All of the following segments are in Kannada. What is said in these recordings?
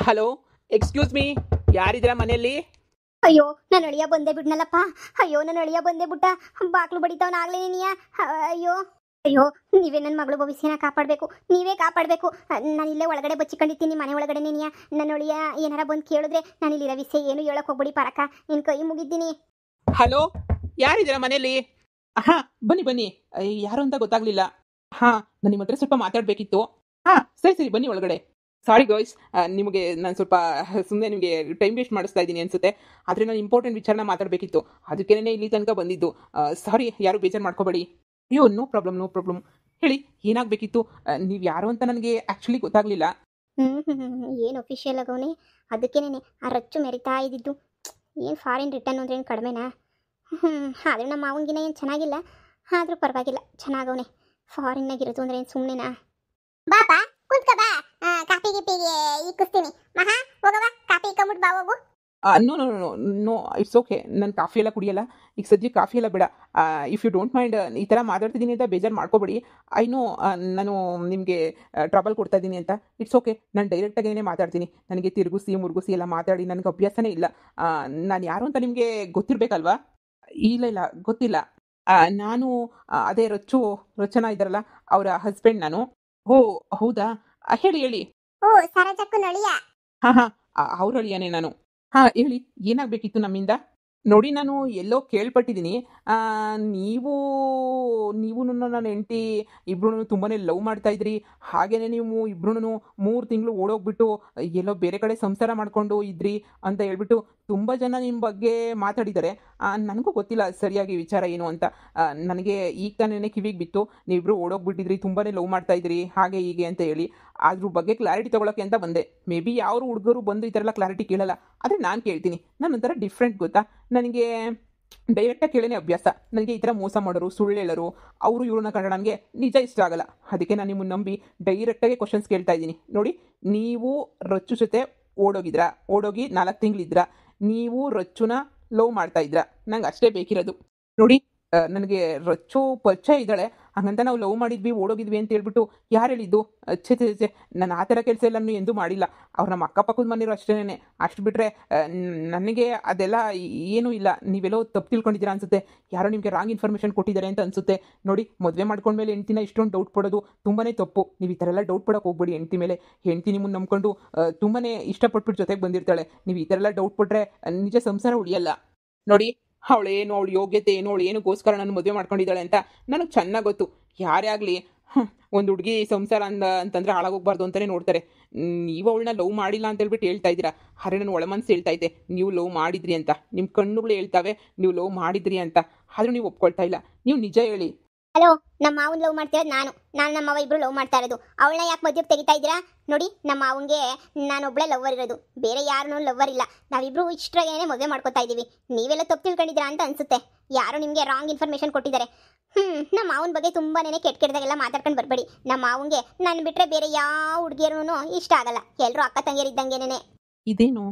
ಹಲೋ, ಎಕ್ಸ್ಕ್ಯೂಸ್ ಮೀ, ಯಾರಿದ್ದೀರಾ ಮನೆಯಲ್ಲಿ? ಅಯ್ಯೋ ನನ್ನ ಅಳಿಯ ಬಂದೇ ಬಿಡ್ನಲ್ಲಪ್ಪ. ಅಯ್ಯೋ ನನ್ನ ಅಳಿಯ ಬಂದೇ ಬಿಟ್ಟ. ಬಾಕ್ಲು ಬಡಿತಾವನಾಗ್ಲೇ ನೀನಿಯ. ಅಯ್ಯೋ ಅಯ್ಯೋ, ನೀವೇ ನನ್ನ ಮಗಳು ಭವಿಷ್ಯನ ಕಾಪಾಡಬೇಕು, ನೀವೇ ಕಾಪಾಡಬೇಕು. ನಾನು ಇಲ್ಲೇ ಒಳಗಡೆ ಬಚ್ಚಿಕೊಂಡಿರ್ತೀನಿ, ಮನೆ ಒಳಗಡೆ ನೀನಿಯ. ನನ್ನ ಅಳಿಯ ಏನಾರ ಬಂದು ಕೇಳಿದ್ರೆ ನಾನು ಇಲ್ಲಿರೋ ವಿಷಯ ಏನು ಹೇಳಕ್ ಹೋಗ್ಬಿಡಿ ಪರಕ, ನಿನ್ನ ಕೈ ಮುಗಿದ್ದೀನಿ. ಹಲೋ, ಯಾರಿದ್ದೀರಾ ಮನೆಯಲ್ಲಿ? ಹಾ, ಬನ್ನಿ ಬನ್ನಿ. ಯಾರು ಅಂತ ಗೊತ್ತಾಗ್ಲಿಲ್ಲ. ಹಾ, ನಾನು ನಿಮ್ಮ ಹತ್ರ ಸ್ವಲ್ಪ ಮಾತಾಡಬೇಕಿತ್ತು. ಹಾ, ಸರಿ ಸರಿ, ಬನ್ನಿ ಒಳಗಡೆ. ಸಾರಿ ಗಾಯ್ಸ್, ನಿಮಗೆ ನಾನು ಸ್ವಲ್ಪ ಸುಮ್ಮನೆ ನಿಮಗೆ ಟೈಮ್ ವೇಸ್ಟ್ ಮಾಡಿಸ್ತಾ ಇದ್ದೀನಿ ಅನ್ಸುತ್ತೆ. ಆದರೆ ನಾನು ಇಂಪಾರ್ಟೆಂಟ್ ವಿಚಾರನ ಮಾತಾಡಬೇಕಿತ್ತು, ಅದಕ್ಕೇನೆ ಇಲ್ಲಿ ತನಕ ಬಂದಿದ್ದು. ಸಾರಿ, ಯಾರು ಬೇಜಾರು ಮಾಡ್ಕೋಬೇಡಿ. ಅಯ್ಯೋ, ನೋ ಪ್ರಾಬ್ಲಮ್ ನೋ ಪ್ರಾಬ್ಲಮ್. ಹೇಳಿ, ಏನಾಗಬೇಕಿತ್ತು? ನೀವು ಯಾರು ಅಂತ ನನಗೆ ಆ್ಯಕ್ಚುಲಿ ಗೊತ್ತಾಗಲಿಲ್ಲ. ಏನು ಅಫಿಷಿಯಲ್ ಆಗೋನೆ, ಅದಕ್ಕೇನೆ ಆ ರಚ್ಚು ಮೆರಿತಾ ಇದ್ದಿದ್ದು. ಏನು ಫಾರಿನ್ ರಿಟರ್ನ್ ಅಂದ್ರೆ ಏನು ಕಡಿಮೆನಾ? ಆದರೆ ನಮ್ಮ ಮಾವಂಗಿನ ಏನು ಚೆನ್ನಾಗಿಲ್ಲ, ಆದರೂ ಪರವಾಗಿಲ್ಲ, ಚೆನ್ನಾಗವನೆ. ಫಾರಿನ್ನಾಗಿರೋದು ಅಂದ್ರೆ ಏನು ಸುಮ್ಮನೆನಾ? ಬಾಪಾ ಕುತ್ಕ ಬಾ, ಕಾಫಿ ಗಿಪಿಗೆ ಇಕ್ಕಿಸ್ತೀನಿ. ಮಹಾ ಹೋಗವ, ಕಾಫಿ ಇಕ್ಕಂಬಿಟ್ಟು ಬಾ ಹೋಗು. No no no no, it's okay. ನಾನು ಕಾಫಿ ಎಲ್ಲ ಕುಡಿಯಲ್ಲ ಈಗ ಸದ್ಯ, ಕಾಫಿ ಎಲ್ಲ ಬೇಡ. ಇಫ್ ಯು ಡೋಂಟ್ ಮೈಂಡ್, ಈ ಥರ ಮಾತಾಡ್ತಿದ್ದೀನಿ ಅಂತ ಬೇಜಾರು ಮಾಡ್ಕೋಬೇಡಿ. ಐ ನೋ ನಾನು ನಿಮಗೆ ಟ್ರಬಲ್ ಕೊಡ್ತಾ ಇದ್ದೀನಿ ಅಂತ. ಇಟ್ಸ್ ಓಕೆ, ನಾನು ಡೈರೆಕ್ಟಾಗೇ ಮಾತಾಡ್ತೀನಿ. ನನಗೆ ತಿರುಗಿಸಿ ಮುರುಗಿಸಿ ಎಲ್ಲ ಮಾತಾಡಿ ನನಗೆ ಅಭ್ಯಾಸನೇ ಇಲ್ಲ. ನಾನು ಯಾರು ಅಂತ ನಿಮಗೆ ಗೊತ್ತಿರಬೇಕಲ್ವಾ? ಇಲ್ಲ ಇಲ್ಲ, ಗೊತ್ತಿಲ್ಲ. ನಾನು ಅದೇ ರಚನಾ ಇದ್ದಾರಲ್ಲ, ಅವರ ಹಸ್ಬೆಂಡ್ ನಾನು. ಓ ಹೌದಾ, ಹೇಳಿ ಹೇಳಿ. ಓ ಸರಜಕ್ಕೂ ನಳಿಯ. ಹಾಂ ಹಾಂ, ಅವ್ರ ಅಳಿಯನೇ ನಾನು. ಹಾಂ ಹೇಳಿ, ಏನಾಗಬೇಕಿತ್ತು ನಮ್ಮಿಂದ? ನೋಡಿ, ನಾನು ಎಲ್ಲೋ ಕೇಳ್ಪಟ್ಟಿದ್ದೀನಿ, ನೀವು ನೀವು ನನ್ನ ಹೆಂಡತಿ ಇಬ್ರು ತುಂಬಾ ಲವ್ ಮಾಡ್ತಾ ಇದ್ರಿ. ಹಾಗೆಯೇ ನೀವು ಇಬ್ರು 3 ತಿಂಗಳು ಓಡೋಗ್ಬಿಟ್ಟು ಎಲ್ಲೋ ಬೇರೆ ಕಡೆ ಸಂಸಾರ ಮಾಡ್ಕೊಂಡು ಇದ್ರಿ ಅಂತ ಹೇಳ್ಬಿಟ್ಟು ತುಂಬ ಜನ ನಿಮ್ಮ ಬಗ್ಗೆ ಮಾತಾಡಿದ್ದಾರೆ. ನನಗೂ ಗೊತ್ತಿಲ್ಲ ಸರಿಯಾಗಿ ವಿಚಾರ ಏನು ಅಂತ. ನನಗೆ ಈಗ ತಾನೇ ಕಿವಿಗೆ ಬಿತ್ತು, ನೀವಿಬ್ರು ಓಡೋಗ್ಬಿಟ್ಟಿದ್ರಿ, ತುಂಬಾ ಲವ್ ಮಾಡ್ತಾ ಇದ್ರಿ ಹಾಗೆ ಹೀಗೆ ಅಂತ ಹೇಳಿ. ಅದ್ರ ಬಗ್ಗೆ ಕ್ಲಾರಿಟಿ ತೊಗೊಳಕ್ಕೆ ಅಂತ ಬಂದೆ. ಮೇ ಬಿ ಯಾರು ಹುಡುಗರು ಬಂದು ಈ ಥರ ಎಲ್ಲ ಕ್ಲಾರಿಟಿ ಕೇಳಲ್ಲ, ಆದರೆ ನಾನು ಕೇಳ್ತೀನಿ. ನಾನು ಒಂಥರ ಡಿಫ್ರೆಂಟ್ ಗೊತ್ತಾ, ನನಗೆ ಡೈರೆಕ್ಟಾಗಿ ಕೇಳೇನೆ ಅಭ್ಯಾಸ. ನನಗೆ ಈ ಥರ ಮೋಸ ಮಾಡೋರು, ಸುಳ್ಳು ಹೇಳೋರು, ಅವರು ಇವ್ರನ್ನ ಕಂಡ್ರೆ ನನಗೆ ನಿಜ ಇಷ್ಟ ಆಗಲ್ಲ. ಅದಕ್ಕೆ ನಾನು ನಿಮ್ಮನ್ನು ನಂಬಿ ಡೈರೆಕ್ಟಾಗಿ ಕ್ವಶನ್ಸ್ ಕೇಳ್ತಾ ಇದ್ದೀನಿ. ನೋಡಿ, ನೀವು ರಚ್ಚು ಜೊತೆ ಓಡೋಗಿ 4 ತಿಂಗಳಿದ್ರಾ? ನೀವು ರಚ್ಚುನ ಲವ್ ಮಾಡ್ತಾ ಇದ್ರಾ? ನಂಗೆ ಅಷ್ಟೇ ಬೇಕಿರೋದು. ನೋಡಿ, ನನಗೆ ರಚ್ಚು ಪರಿಚಯ ಇದ್ದಾಳೆ, ಹಾಗಂತ ನಾವು ಲವ್ ಮಾಡಿದ್ವಿ ಓಡೋಗಿದ್ವಿ ಅಂತ ಹೇಳ್ಬಿಟ್ಟು ಯಾರು ಹೇಳಿದ್ದು? ಛೆ ಛೆ ಛೆ, ನಾನು ಆ ಥರ ಕೆಲಸ ಎಲ್ಲ ಎಂದೂ ಮಾಡಿಲ್ಲ. ಅವ್ರು ನಮ್ಮ ಅಕ್ಕಪಕ್ಕದ ಮನೆಯವರು ಅಷ್ಟೇನೆ. ಅಷ್ಟು ಬಿಟ್ಟರೆ ನನಗೆ ಅದೆಲ್ಲ ಏನೂ ಇಲ್ಲ. ನೀವೆಲ್ಲೋ ತಪ್ಪು ತಿಳ್ಕೊಂಡಿದ್ದೀರಾ ಅನಿಸುತ್ತೆ. ಯಾರೋ ನಿಮಗೆ ರಾಂಗ್ ಇನ್ಫಾರ್ಮೇಷನ್ ಕೊಟ್ಟಿದ್ದಾರೆ ಅಂತ ಅನಿಸುತ್ತೆ. ನೋಡಿ, ಮದುವೆ ಮಾಡ್ಕೊಂಡ್ಮೇಲೆ ಹೆಂಡ್ತಿನ ಇಷ್ಟೊಂದು ಡೌಟ್ ಪಡೋದು ತುಂಬಾ ತಪ್ಪು. ನೀವು ಈ ಥರ ಎಲ್ಲ ಡೌಟ್ ಪಡೋಕೆ ಹೋಗ್ಬೇಡಿ ಹೆಂಡ್ತಿ ಮೇಲೆ. ಹೆಂಡ್ತಿ ನಿಮ್ಮನ್ನು ನಂಬ್ಕೊಂಡು ತುಂಬಾ ಇಷ್ಟಪಟ್ಬಿಟ್ಟು ಜೊತೆಗೆ ಬಂದಿರ್ತಾಳೆ. ನೀವು ಈ ಥರ ಎಲ್ಲ ಡೌಟ್ ಪಟ್ಟರೆ ನಿಜ ಸಂಸಾರ ಉಳಿಯಲ್ಲ. ನೋಡಿ, ಅವಳೇನು, ಅವಳು ಯೋಗ್ಯತೆ ಏನು, ಅವಳು ಏನಕ್ಕೋಸ್ಕರ ನಾನು ಮದುವೆ ಮಾಡ್ಕೊಂಡಿದ್ದಾಳೆ ಅಂತ ನನಗೆ ಚೆನ್ನಾಗಿ ಗೊತ್ತು. ಯಾರೇ ಆಗಲಿ ಒಂದು ಹುಡುಗಿ ಸಂಸಾರ ಅಂತಂದರೆ ಹಾಳಾಗೋಗ್ಬಾರ್ದು ಅಂತಲೇ ನೋಡ್ತಾರೆ. ನೀವು ಅವಳನ್ನ ಲವ್ ಮಾಡಿಲ್ಲ ಅಂತ ಹೇಳ್ಬಿಟ್ಟು ಹೇಳ್ತಾ ಇದ್ದೀರಾ, ಆದರೆ ನನ್ನ ಒಳಮನಸ್ಸು ಹೇಳ್ತಾ ಇದ್ದೆ ನೀವು ಲವ್ ಮಾಡಿದ್ರಿ ಅಂತ. ನಿಮ್ಮ ಕಣ್ಣುಗಳು ಹೇಳ್ತಾವೆ ನೀವು ಲವ್ ಮಾಡಿದ್ರಿ ಅಂತ, ಆದರೂ ನೀವು ಒಪ್ಕೊಳ್ತಾ ಇಲ್ಲ. ನೀವು ನಿಜ ಹೇಳಿ. ಹಲೋ, ನಮ್ಮ ಮಾವನ್ ಲವ್ ಮಾಡ್ತಿರೋದು ನಾನು ನಮ್ಮ ಮಾವ ಇಬ್ರು ಲವ್ ಮಾಡ್ತಾ ಇರೋದು. ಅವಳನ್ನ ಯಾಕೆ ಮದುವೆಗೆ ತೆಗಿತಾ ಇದ್ದೀರಾ? ನೋಡಿ, ನಮ್ಮ ಮಾವಂಗೆ ನಾನೊಬ್ಬಳೇ ಲವ್ವರ್ ಇರೋದು, ಬೇರೆ ಯಾರನ್ನೂ ಲವ್ವರ್ ಇಲ್ಲ. ನಾವಿಬ್ರು ಇಷ್ಟರಾಗೇನೆ ಮದುವೆ ಮಾಡ್ಕೊತಾ ಇದ್ದೀವಿ. ನೀವೆಲ್ಲ ತಪ್ಪು ತಿಳ್ಕೊಂಡಿದ್ದೀರಾ ಅಂತ ಅನ್ಸುತ್ತೆ. ಯಾರೋ ನಿಮಗೆ ರಾಂಗ್ ಇನ್ಫಾರ್ಮೇಷನ್ ಕೊಟ್ಟಿದ್ದಾರೆ. ನಮ್ಮ ಮಾವನ ಬಗ್ಗೆ ತುಂಬಾನೇ ಕೆಟ್ಟದಾಗೆಲ್ಲ ಮಾತಾಡ್ಕೊಂಡು ಬರಬೇಡಿ. ನಮ್ಮ ಮಾವಂಗೆ ನಾನು ಬಿಟ್ಟರೆ ಬೇರೆ ಯಾವ ಹುಡುಗಿಯರೂ ಇಷ್ಟ ಆಗಲ್ಲ. ಎಲ್ಲರೂ ಅಕ್ಕ ತಂಗಿಯರಿದ್ದಂಗೆನೇ. ಇದೇನು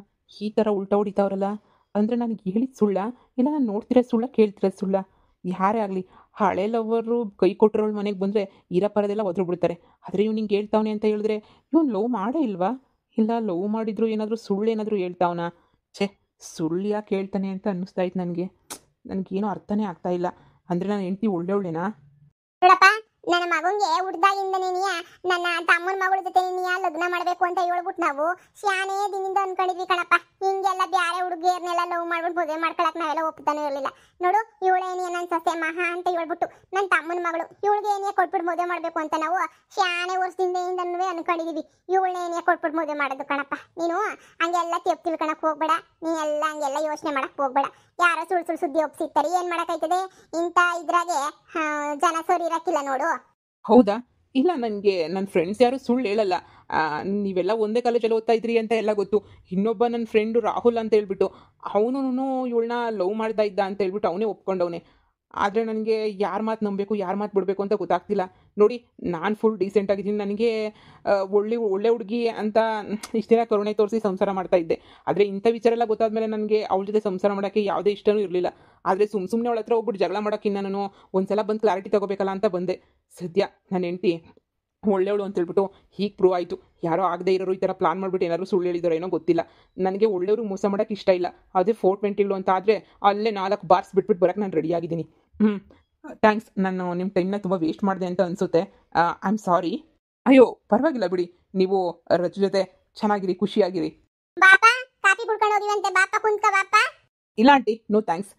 ಈ ಥರ ಉಲ್ಟಾ ಹೊಡಿತಾವ್ರಲ್ಲ? ಅಂದರೆ ನನಗೆ ಹೇಳಿದ ಸುಳ್ಳ, ಇಲ್ಲ ನಾನು ನೋಡ್ತಿರೋ ಸುಳ್ಳ, ಕೇಳ್ತಿರೋ ಸುಳ್ಳ? ಯಾರೇ ಆಗಲಿ, ಹಳೆ ಲವ್ವರು ಕೈ ಕೊಟ್ಟಿರೋಳ ಮನೆಗೆ ಬಂದರೆ ಇರೋ ಪರದೆಲ್ಲ ಒದ್ರು ಬಿಡ್ತಾರೆ. ಆದರೆ ಇವ್ನು ಹಿಂಗೆ ಹೇಳ್ತಾವನೆ ಅಂತ ಹೇಳಿದ್ರೆ ಇವ್ನು ಲವ್ ಮಾಡೇ ಇಲ್ವಾ? ಇಲ್ಲ ಲವ್ ಮಾಡಿದ್ರು ಏನಾದರೂ ಸುಳ್ಳು ಏನಾದರೂ ಹೇಳ್ತಾವನ? ಛೇ, ಸುಳ್ಳು ಯಾಕೆ ಹೇಳ್ತಾನೆ ಅಂತ ಅನ್ನಿಸ್ತಾ ಇತ್ತು ನನಗೆ. ನನಗೇನೋ ಅರ್ಥನೇ ಆಗ್ತಾ ಇಲ್ಲ. ಅಂದರೆ ನಾನು ಹೆಂಡ್ತಿ ಒಳ್ಳೆಯವಳೇನಾ? ನೋಡಪ್ಪ, ನನ್ನ ಮಗಂಗೆ ಹುಡ್ದಾಗಿಂದನೇ ನನ್ನ ತಮ್ಮನ ಮಗಳ ಜೊತೆ ಲಗ್ನ ಮಾಡಬೇಕು ಅಂತ ಹೇಳ್ಬಿಟ್ಟು ನಾವು ಶಾನೇ ದಿನದಿಂದ ಅನ್ಕೊಂಡಿದ್ವಿ ಕಣಪ್ಪ. ಹಿಂಗೆಲ್ಲ ಬ್ಯಾರೆ ಹುಡುಗಿಯರ್ನೆಲ್ಲ ಲವ್ ಮಾಡ್ಬಿಟ್ಟು ಮದುವೆ ಮಾಡ್ಕೊಳಕ್ ನಾವೆಲ್ಲ ಒಪ್ತಾನೆ ಇರಲಿಲ್ಲ. ನೋಡು, ಇವಳೇನಿಯ ನನ್ನ ಸೊಸೆ ಮಹಾ ಅಂತ ಹೇಳ್ಬಿಟ್ಟು ನನ್ನ ತಮ್ಮನ ಮಗಳು, ಇವಳಿಗೆ ಏನಿಯ ಕೊಟ್ಬಿಟ್ಟು ಮದುವೆ ಮಾಡಬೇಕು ಅಂತ ನಾವು ಶಾನೆ ವರ್ಷದಿಂದನೂ ಅನ್ಕೊಂಡಿದೀವಿ. ಇವಳನ್ನ ಏನಿಯ ಕೊಟ್ಬಿಟ್ಟು ಮದುವೆ ಮಾಡೋದು ಕಣಪ್ಪ. ನೀನು ಹಂಗೆಲ್ಲ ತೆಪ್ಪು ತಿಳ್ಕೊಳಕ್ ಹೋಗ್ಬೇಡ, ನೀನೆಲ್ಲ ಹಂಗೆಲ್ಲ ಯೋಚನೆ ಮಾಡಕ್ ಹೋಗ್ಬೇಡ. ಯಾರೋ ಸುಳ್ಳು ಸುದ್ದಿ ಒಪ್ಸಿರ್ತಾರೆ, ಏನ್ ಮಾಡಕ್ಕಾಯ್ತದೆ? ಇಂಥ ಇದ್ರಾಗೆ ಜನ ಸರಿ ಇರಕ್ಕಿಲ್ಲ ನೋಡು. ಹೌದಾ? ಇಲ್ಲ, ನನಗೆ ನನ್ನ ಫ್ರೆಂಡ್ಸ್ ಯಾರು ಸುಳ್ಳು ಹೇಳಲ್ಲ. ನೀವೆಲ್ಲ ಒಂದೇ ಕಾಲೇಜಲ್ಲಿ ಓದ್ತಾ ಇದ್ರಿ ಅಂತ ಎಲ್ಲ ಗೊತ್ತು. ಇನ್ನೊಬ್ಬ ನನ್ನ ಫ್ರೆಂಡು ರಾಹುಲ್ ಅಂತ ಹೇಳ್ಬಿಟ್ಟು ಅವನು ಇವಳನ್ನ ಲವ್ ಮಾಡ್ತಾ ಇದ್ದ ಅಂತ ಹೇಳ್ಬಿಟ್ಟು ಅವನೇ ಒಪ್ಕೊಂಡವನೇ. ಆದರೆ ನನಗೆ ಯಾರ ಮಾತು ನಂಬಬೇಕು, ಯಾರ ಮಾತು ಬಿಡಬೇಕು ಅಂತ ಗೊತ್ತಾಗ್ತಿಲ್ಲ. ನೋಡಿ, ನಾನು ಫುಲ್ ಡೀಸೆಂಟಾಗಿದ್ದೀನಿ. ನನಗೆ ಒಳ್ಳೆ ಹುಡುಗಿ ಅಂತ ಇಷ್ಟು ದಿನ ಕರುಣೆ ತೋರಿಸಿ ಸಂಸಾರ ಮಾಡ್ತಾ ಇದ್ದೆ. ಆದರೆ ಇಂಥ ವಿಚಾರ ಎಲ್ಲ ಗೊತ್ತಾದ್ಮೇಲೆ ನನಗೆ ಅವಳ ಜೊತೆ ಸಂಸಾರ ಮಾಡೋಕ್ಕೆ ಯಾವುದೇ ಇಷ್ಟನೂ ಇರಲಿಲ್ಲ. ಆದರೆ ಸುಮ್ಮನೆ ಅವಳ ಹತ್ರ ಹೋಗ್ಬಿಟ್ಟು ಜಗಳ ಮಾಡೋಕ್ಕಿಂತ ನಾನು ಒಂದು ಸಲ ಬಂದು ಕ್ಲಾರಿಟಿ ತೊಗೋಬೇಕಲ್ಲ ಅಂತ ಬಂದೆ. ಸದ್ಯ ನನ್ನ ಹೆಂಡ್ತಿ ಒಳ್ಳೆಯವಳು ಅಂತ ಹೇಳ್ಬಿಟ್ಟು ಹೀಗೆ ಪ್ರೂವ್ ಆಯಿತು. ಯಾರೋ ಆಗದೆ ಇರೋರು ಈ ಥರ ಪ್ಲಾನ್ ಮಾಡಿಬಿಟ್ಟು ಏನಾದ್ರು ಸುಳ್ಳು ಹೇಳಿದಾರೋ ಏನೋ ಗೊತ್ತಿಲ್ಲ. ನನಗೆ ಒಳ್ಳೆಯವರು ಮೋಸ ಮಾಡೋಕ್ಕೆ ಇಷ್ಟ ಇಲ್ಲ. ಅದೇ 420ಗಳು ಅಂತ ಆದರೆ ಅಲ್ಲೇ 4 ಬಾರ್ಸ್ ಬಿಟ್ಬಿಟ್ಟು ಬರೋಕ್ಕೆ ನಾನು ರೆಡಿ ಆಗಿದ್ದೀನಿ. ಥ್ಯಾಂಕ್ಸ್. ನಾನು ನಿಮ್ಮ ಟೈಮ್ನ ತುಂಬ ವೇಸ್ಟ್ ಮಾಡಿದೆ ಅಂತ ಅನಿಸುತ್ತೆ. I am sorry. ಅಯ್ಯೋ ಪರವಾಗಿಲ್ಲ ಬಿಡಿ. ನೀವು ರಜು ಜೊತೆ ಚೆನ್ನಾಗಿರಿ, ಖುಷಿಯಾಗಿರಿ. ಬಾಪ ಕಾಫಿ ಕುಡ್ಕೊಂಡು ಹೋಗಿವಂತೆ, ಬಾಪ ಕುಂತ್ಕ ಬಾಪ. ಇಲ್ಲ ಆಂಟಿ, ನೋ ಥ್ಯಾಂಕ್ಸ್.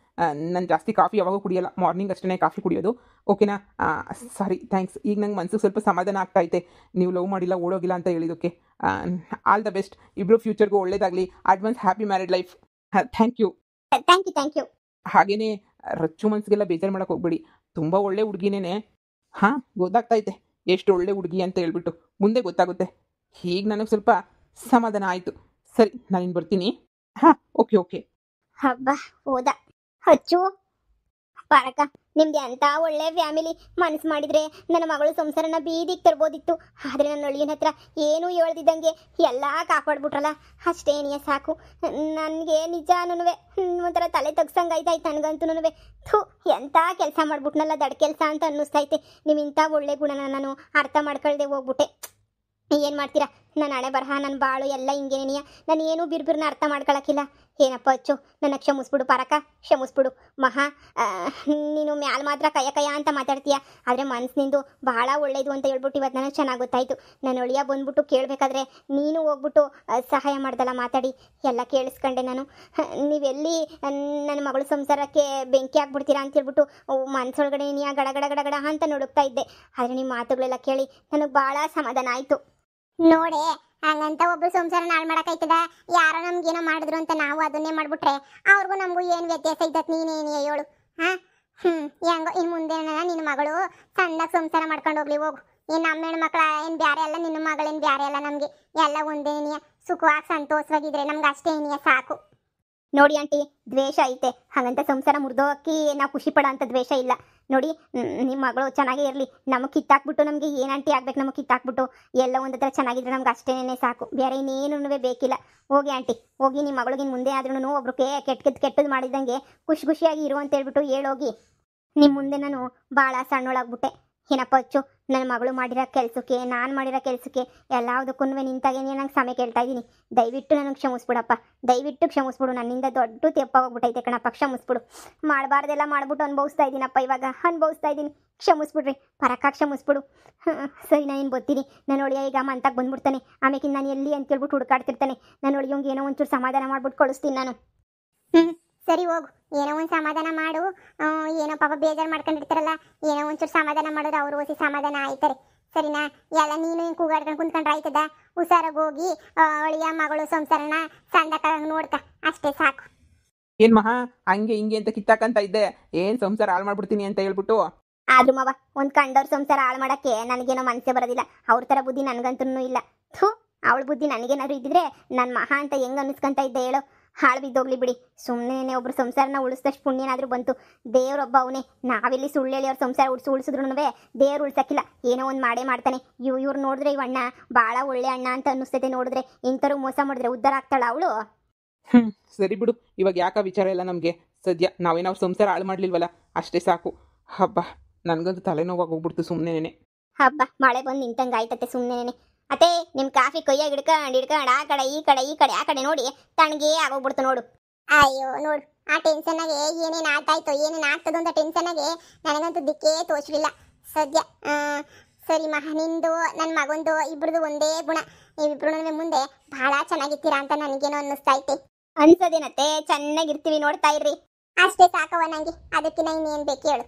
ನಾನು ಜಾಸ್ತಿ ಕಾಫಿ ಯಾವಾಗೂ ಕುಡಿಯಲ್ಲ, ಮಾರ್ನಿಂಗ್ ಅಷ್ಟೇ ಕಾಫಿ ಕುಡಿಯೋದು. ಓಕೆನಾ? ಸಾರಿ, ಥ್ಯಾಂಕ್ಸ್. ಈಗ ನಂಗೆ ಮನಸ್ಸಿಗೆ ಸ್ವಲ್ಪ ಸಮಾಧಾನ ಆಗ್ತಾಯಿದೆ ನೀವು ಲವ್ ಮಾಡಿಲ್ಲ, ಓಡೋಗಿಲ್ಲ ಅಂತ ಹೇಳಿದ್ದಕ್ಕೆ. All the best. ಇಬ್ಬರು ಫ್ಯೂಚರ್ಗೂ ಒಳ್ಳೇದಾಗಲಿ. Advance happy married life. Thank you. Thank you. ಹಾಗೇನೆ ರಚ್ಚು ಮನಸ್ಸಿಗೆಲ್ಲ ಬೇಜಾರು ಮಾಡೋಕೆ ಹೋಗ್ಬೇಡಿ. ತುಂಬ ಒಳ್ಳೆ ಹುಡುಗಿನೇನೆ. ಹಾಂ, ಗೊತ್ತಾಗ್ತೈತೆ ಎಷ್ಟು ಒಳ್ಳೆ ಹುಡುಗಿ ಅಂತ ಹೇಳ್ಬಿಟ್ಟು. ಮುಂದೆ ಗೊತ್ತಾಗುತ್ತೆ. ಹೀಗೆ ನನಗೆ ಸ್ವಲ್ಪ ಸಮಾಧಾನ ಆಯಿತು. ಸರಿ, ನಾನಿನ್ನು ಬರ್ತೀನಿ. ಹಾಂ, ಓಕೆ. ಹಬ್ಬ ಹೋದ. ಹಚ್ಚು ಪಾರಕ, ನಿಮ್ದು ಅಂತ ಒಳ್ಳೆ ಫ್ಯಾಮಿಲಿ. ಮನಸ್ಸು ಮಾಡಿದ್ರೆ ನನ್ನ ಮಗಳು ಸಂಸಾರನ ಬೀದಿಗೆ ತರ್ಬೋದಿತ್ತು. ಆದರೆ ನನ್ನ ಅಳಿಯನ ಹತ್ರ ಏನೂ ಹೇಳ್ದಿದ್ದಂಗೆ ಎಲ್ಲ ಕಾಪಾಡ್ಬಿಟ್ರಲ್ಲ, ಅಷ್ಟೇನಿಯ ಸಾಕು. ನನಗೆ ನಿಜಾನುವೆ ಒಂಥರ ತಲೆ ತಗ್ಸಂಗಾಯ್ತಾಯ್ತು ನನಗಂತೂ. ಥೂ, ಎಂಥ ಕೆಲಸ ಮಾಡ್ಬಿಟ್ನಲ್ಲ, ದಡ್ ಕೆಲಸ ಅಂತ ಅನ್ನಿಸ್ತೈತೆ. ನೀವು ಇಂಥ ಒಳ್ಳೆ ಗುಣನ ನಾನು ಅರ್ಥ ಮಾಡ್ಕೊಳ್ದೆ ಹೋಗ್ಬಿಟ್ಟೆ. ಏನು ಮಾಡ್ತೀರಾ, ನನ್ನ ಹಣೆ ಬರಹ, ನನ್ನ ಬಾಳು ಎಲ್ಲ ಹಿಂಗೇನಿಯ. ನಾನು ಏನೂ ಬಿರ್ಬಿರ್ನ ಅರ್ಥ ಮಾಡ್ಕೊಳಕ್ಕಿಲ್ಲ. ಏನಪ್ಪ ಅಚ್ಚು, ನನ್ನ ಕ್ಷಮಿಸ್ಬಿಡು ಪಾರಕ, ಕ್ಷಮಿಸ್ಬಿಡು. ಮಹಾ, ನೀನು ಮ್ಯಾಲ ಮಾತ್ರ ಕಯ ಅಂತ ಮಾತಾಡ್ತೀಯ, ಆದರೆ ಮನಸ್ಸಿನಿಂದು ಭಾಳ ಒಳ್ಳೇದು ಅಂತ ಹೇಳ್ಬಿಟ್ಟು ಇವತ್ತು ನನಗೆ ಚೆನ್ನಾಗಿ ಗೊತ್ತಾಯಿತು. ನನ್ನ ಒಳಿಯ ಬಂದ್ಬಿಟ್ಟು ಕೇಳಬೇಕಾದ್ರೆ ನೀನು ಹೋಗ್ಬಿಟ್ಟು ಸಹಾಯ ಮಾಡ್ದಲ್ಲ ಮಾತಾಡಿ, ಎಲ್ಲ ಕೇಳಿಸ್ಕೊಂಡೆ ನಾನು. ನೀವೆಲ್ಲಿ ನನ್ನ ಮಗಳು ಸಂಸಾರಕ್ಕೆ ಬೆಂಕಿ ಹಾಕ್ಬಿಡ್ತೀರಾ ಅಂತ ಹೇಳ್ಬಿಟ್ಟು ಮನಸ್ಸೊಳಗಡೆ ನೀ ಗಡ ಗಡ ಗಡ ಗಡ ಅಂತ ನಡುಕ್ತಾ ಇದ್ದೆ. ಆದರೆ ನಿಮ್ಮ ಮಾತುಗಳೆಲ್ಲ ಕೇಳಿ ನನಗೆ ಭಾಳ ಸಮಾಧಾನ ಆಯಿತು. ನೋಡೆ, ಹಂಗಂತ ಒಬ್ರು ಸಂಸಾರ ನಾಳು ಮಾಡಕ್ಕಾಯ್ತದ? ಯಾರೋ ನಮ್ಗೇನೋ ಮಾಡಿದ್ರು ಅಂತ ನಾವು ಅದನ್ನೇ ಮಾಡ್ಬಿಟ್ರೆ ಅವ್ರಿಗೂ ನಮಗೂ ಏನು ವ್ಯತ್ಯಾಸ ಇದ್ದತ್? ನೀನೇನು ಹೇಳು? ಹೆಂಗೋ ಇನ್ನು ಮುಂದೆ ನಿನ್ನ ಮಗಳು ಸಣ್ಣದಾಗಿ ಸಂಸಾರ ಮಾಡ್ಕೊಂಡು ಹೋಗ್ಲಿ ಹೋಗು. ಏನು ನಮ್ಮ ಹೆಣ್ಮಕ್ಳ ಏನು ಬ್ಯಾರೆ ಅಲ್ಲ, ನಿನ್ನ ಮಗಳೇನು ಬ್ಯಾರೆ ಅಲ್ಲ. ನಮಗೆ ಎಲ್ಲ ಒಂದೇನಿಯ, ಸುಖವಾಗಿ ಸಂತೋಷವಾಗಿದ್ರೆ ನಮ್ಗೆ ಅಷ್ಟೇ ಏನಿಯ ಸಾಕು. ನೋಡಿ ಆಂಟಿ, ದ್ವೇಷ ಐತೆ, ಹಾಗಂತ ಸಂಸಾರ ಮುರಿದೋಕ್ಕಿ ನಾವು ಖುಷಿ ಪಡೋ ಅಂಥ ದ್ವೇಷ ಇಲ್ಲ. ನೋಡಿ, ನಿಮ್ಮ ಮಗಳು ಚೆನ್ನಾಗೇ ಇರಲಿ. ನಮಗೆ ಕಿತ್ತಾಕ್ಬಿಟ್ಟು ನಮಗೆ ಏನು ಆಂಟಿ ಆಗ್ಬೇಕು, ನಮಗೆ ಕಿತ್ತಾಕ್ಬಿಟ್ಟು ಎಲ್ಲ ಒಂದು ಹತ್ರ ಚೆನ್ನಾಗಿದ್ರೆ ನಮ್ಗೆ ಅಷ್ಟೇನೇ ಸಾಕು, ಬೇರೆ ಇನ್ನೇನು ಬೇಕಿಲ್ಲ. ಹೋಗಿ ಆಂಟಿ, ಹೋಗಿ ನಿಮ್ಮ ಮಗಳಿಗಿನ ಮುಂದೆ ಆದ್ರೂ ಒಬ್ರು ಕೆಟ್ಟದ್ದು ಮಾಡಿದಂಗೆ ಖುಷಿಯಾಗಿ ಇರು ಅಂತ ಹೇಳ್ಬಿಟ್ಟು ಹೇಳೋಗಿ. ನಿಮ್ಮ ಮುಂದೆ ನಾನು ಭಾಳ ಸಣ್ಣೊಳಾಗ್ಬಿಟ್ಟೆ. ಏನಪ್ಪ ಅಚ್ಚು, ನನ್ನ ಮಗಳು ಮಾಡಿರೋ ಕೆಲಸಕ್ಕೆ, ನಾನು ಮಾಡಿರೋ ಕೆಲಸಕ್ಕೆ ಎಲ್ಲದಕ್ಕೂ ನಿಂತಾಗೆ ನಂಗೆ ಸಮಯ ಕೇಳ್ತಾ ಇದ್ದೀನಿ. ದಯವಿಟ್ಟು ನನಗೆ ಕ್ಷಮಿಸ್ಬಿಡಪ್ಪ, ದಯವಿಟ್ಟು ಕ್ಷಮಿಸ್ಬಿಡು. ನನ್ನಿಂದ ದೊಡ್ಡ ತೆಪ್ಪಾಗೋಗ್ಬಿಟ್ಟೈತೆ ಕಣಪ್ಪ, ಕ್ಷಮಿಸ್ಬಿಡು. ಮಾಡಬಾರ್ದೆಲ್ಲ ಮಾಡ್ಬಿಟ್ಟು ಅನುಭವಿಸ್ತಾ ಇದ್ದೀನಪ್ಪ, ಇವಾಗ ಅನುಭವಿಸ್ತಾ ಇದ್ದೀನಿ. ಕ್ಷಮಿಸ್ಬಿಡ್ರಿ ಪರಕ, ಕ್ಷಮಿಸ್ಬಿಡು. ಸರಿ, ನಾನು ಬರ್ತೀನಿ. ನಾನು ಒಳಿಯ ಈಗ ಮಂತಾಗ ಬಂದ್ಬಿಡ್ತಾನೆ. ಆಮೇಲೆ ನಾನು ಎಲ್ಲಿ ಅಂತ ಹೇಳ್ಬಿಟ್ಟು ಹುಡುಕಾಡ್ತಿರ್ತಾನೆ. ನಾನು ಒಳಿಯೋಂಗೆ ಏನೋ ಒಂಚೂರು ಸಮಾಧಾನ ಮಾಡ್ಬಿಟ್ಟು ಕಳಿಸ್ತೀನಿ ನಾನು. ಸರಿ ಹೋಗು, ಏನೋ ಒಂದು ಸಮಾಧಾನ ಮಾಡು. ಏನೋ ಪಾಪ ಬೇಜಾರು ಮಾಡ್ಕೊಂಡಿರ್ತಾರಲ್ಲ, ಏನೋ ಒಂಚೂರು ಸಮಾಧಾನ ಮಾಡೋದು, ಅವರು ಹೊಸಿ ಸಮಾಧಾನ ಆಯ್ತಾರೆ. ಸರಿನಾ? ಎಲ್ಲ ನೀನು ಕೂಗಾಡ್ಕೊಂಡು ಕುಂತ್ಕೊಂಡ್ರೆ ಆಯ್ತದ? ಹುಷಾರಾಗಿ ಹೋಗಿ ಒಳಿಯ ಮಗಳು ಸಂಸಾರನ ಸಂದಕಾಗ ನೋಡ್ಕ, ಅಷ್ಟೇ ಸಾಕು. ಏನು ಮಹಾ ಹಂಗೆ ಹಿಂಗೆ ಅಂತ ಕಿತ್ತಾಕಂತ ಇದ್ದೆ, ಏನು ಸಂಸಾರ ಹಾಳು ಮಾಡ್ಬಿಡ್ತೀನಿ ಅಂತ ಹೇಳ್ಬಿಟ್ಟು. ಆದ್ರೂ ಮಾವ, ಒಂದು ಕಂಡವ್ರ ಸಂಸಾರ ಹಾಳು ಮಾಡೋಕ್ಕೆ ನನಗೇನೋ ಮನಸ್ಸೇ ಬರೋದಿಲ್ಲ. ಅವ್ರ ಥರ ಬುದ್ಧಿ ನನಗಂತೂ ಇಲ್ಲ. ಥೂ, ಅವಳ ಬುದ್ಧಿ ನನಗೇನಾದ್ರು ಇದ್ದಿದ್ರೆ ನಾನು ಮಹಾ ಅಂತ ಹೆಂಗೆ ಅನ್ನಿಸ್ಕೊಂತ ಇದ್ದೆ ಹೇಳೋ? ಹಾಳು ಬಿದ್ದೋಗ್ಲಿ ಬಿಡಿ. ಸುಮ್ಮನೆ ಒಬ್ರು ಸಂಸಾರನ ಉಳಿಸಿದಷ್ಟು ಪುಣ್ಯನಾದ್ರೂ ಬಂತು. ದೇವ್ರೊಬ್ಬ ಅವನೇ. ನಾವಿಲ್ಲಿ ಸುಳ್ಳು ಹೇಳಿ ಅವ್ರ ಸಂಸಾರ ಉಳಿಸಿದ್ರು ದೇವ್ರು ಉಳ್ಸಕ್ಕಿಲ್ಲ, ಏನೋ ಒಂದು ಮಾಡೇ ಮಾಡ್ತಾನೆ. ಇವ್ರು ನೋಡಿದ್ರೆ ಇವ್ ಅಣ್ಣ ಭಾಳ ಒಳ್ಳೆ ಅಣ್ಣ ಅಂತ ಅನ್ನಿಸ್ತೈತೆ. ನೋಡಿದ್ರೆ ಇಂಥವ್ರು ಮೋಸ ಮಾಡಿದ್ರೆ ಉದ್ಧಾರ ಆಗ್ತಾಳ ಅವಳು. ಸರಿ ಬಿಡು, ಇವಾಗ ಯಾಕೆ ವಿಚಾರ ಇಲ್ಲ ನಮಗೆ. ಸದ್ಯ ನಾವೇನಾವ್ ಸಂಸಾರ ಹಾಳು ಮಾಡ್ಲಿಲ್ವಲ್ಲ, ಅಷ್ಟೇ ಸಾಕು. ಹಬ್ಬ, ನನಗಂತೂ ತಲೆನೋವಾಗಿ ಹೋಗ್ಬಿಡ್ತು ಸುಮ್ಮನೆ. ಹಬ್ಬ, ಮಳೆ ಬಂದು ನಿಂತಂಗೆ ಆಯ್ತತೆ ಸುಮ್ಮನೆ. ಅತ್ತೆ, ನಿಮ್ಮ ಕಾಫಿ ಕೈಯಾಗಿ ಹಿಡ್ಕೊಂಡು ಆ ಕಡೆ ಆ ಕಡೆ ನೋಡಿ ತಣ್ಣಗೆ ಆಗೋಗ್ಬಿಡ್ತು ನೋಡು. ಅಯ್ಯೋ ನೋಡು, ಆ ಟೆನ್ಷನ್ನಾಗೆ ಏನೇನು ಆಗ್ತಾಯ್ತೋ, ಏನೇನು ಆಗ್ತದೋ ಅಂತ ಟೆನ್ಷನ್ನಾಗೆ ನನಗಂತೂ ದಿಕ್ಕೇ ತೋಚಲಿಲ್ಲ ಸದ್ಯ. ಸರಿ ಮಹಾ, ನಿಂದು ನನ್ನ ಮಗಂದು ಇಬ್ರದು ಒಂದೇ ಗುಣ. ನೀವಿಬ್ರು ಮುಂದೆ ಬಹಳ ಚೆನ್ನಾಗಿರ್ತೀರಾ ಅಂತ ನನಗೇನೋ ಅನ್ನಿಸ್ತೈತೆ. ಅನ್ಸೋದೇನತ್ತೆ, ಚೆನ್ನಾಗಿರ್ತೀವಿ, ನೋಡ್ತಾ ಇರ್ರಿ. ಅಷ್ಟೇ ಸಾಕವ ನಂಗೆ, ಅದಕ್ಕಿನ್ನ ಇನ್ನೇನು ಬೇಕು ಹೇಳು.